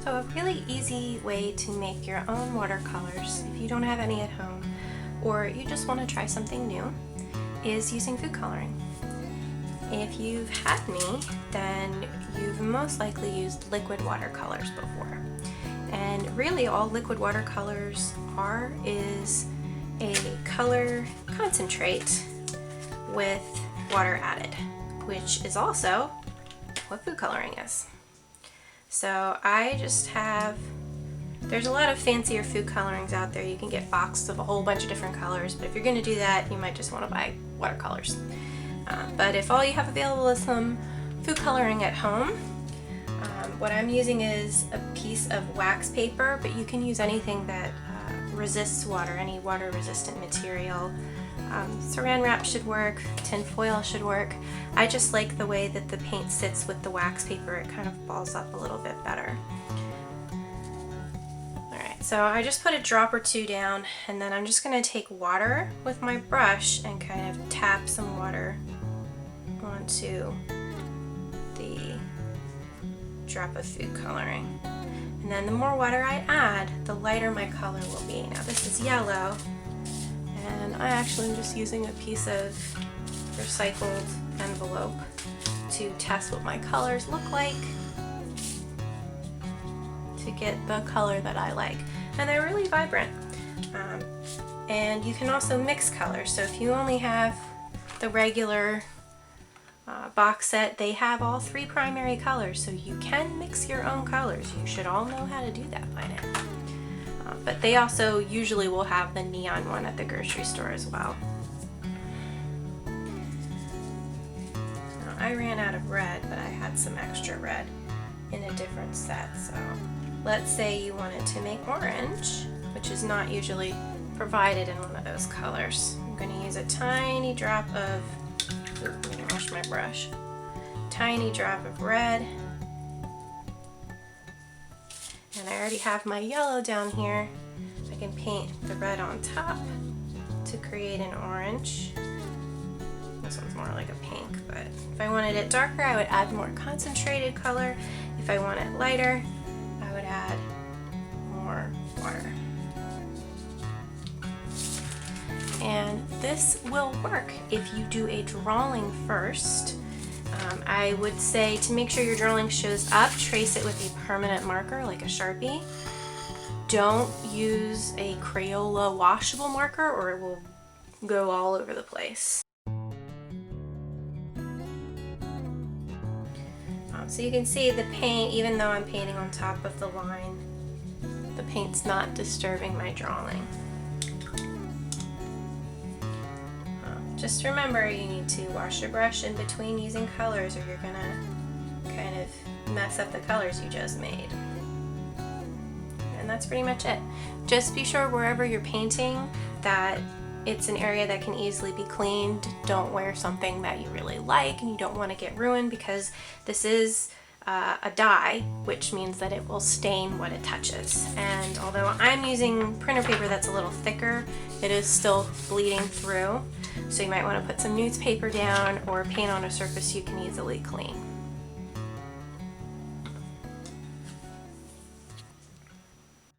So a really easy way to make your own watercolors if you don't have any at home or you just want to try something new is using food coloring. If you've had me, then you've most likely used liquid watercolors before. And really all liquid watercolors are is a color concentrate with water added, which is also what food coloring is. So I just have, there's a lot of fancier food colorings out there. You can get boxes of a whole bunch of different colors, but if you're going to do that, you might just want to buy watercolors. But if all you have available is some food coloring at home, what I'm using is a piece of wax paper, but you can use anything that resists water, any water resistant material. Saran wrap should work, tin foil should work. I just like the way that the paint sits with the wax paper. It kind of balls up a little bit better. Alright, so I just put a drop or two down, and then I'm just going to take water with my brush and kind of tap some water onto the drop of food coloring. And then the more water I add, the lighter my color will be. Now this is yellow, and I actually am just using a piece of recycled envelope to test what my colors look like to get the color that I like. And they're really vibrant. And you can also mix colors. So if you only have the regular box set, they have all three primary colors, so you can mix your own colors. You should all know how to do that by now. But they also usually will have the neon one at the grocery store as well. Now, I ran out of red, but I had some extra red in a different set. So let's say you wanted to make orange, which is not usually provided in one of those colors. I'm going to use a tiny drop of, I'm going to wash my brush, tiny drop of red. And I already have my yellow down here. I can paint the red on top to create an orange. This one's more like a pink, but if I wanted it darker, I would add more concentrated color. If I want it lighter, I would add more water. And this will work if you do a drawing first. I would say to make sure your drawing shows up, trace it with a permanent marker like a Sharpie. Don't use a Crayola washable marker or it will go all over the place. So you can see the paint, even though I'm painting on top of the line, the paint's not disturbing my drawing. Just remember, you need to wash your brush in between using colors or you're gonna kind of mess up the colors you just made. And that's pretty much it. Just be sure wherever you're painting that it's an area that can easily be cleaned. Don't wear something that you really like and you don't want to get ruined, because this is a dye, which means that it will stain what it touches. And although I'm using printer paper that's a little thicker, it is still bleeding through. So you might want to put some newspaper down or paint on a surface you can easily clean.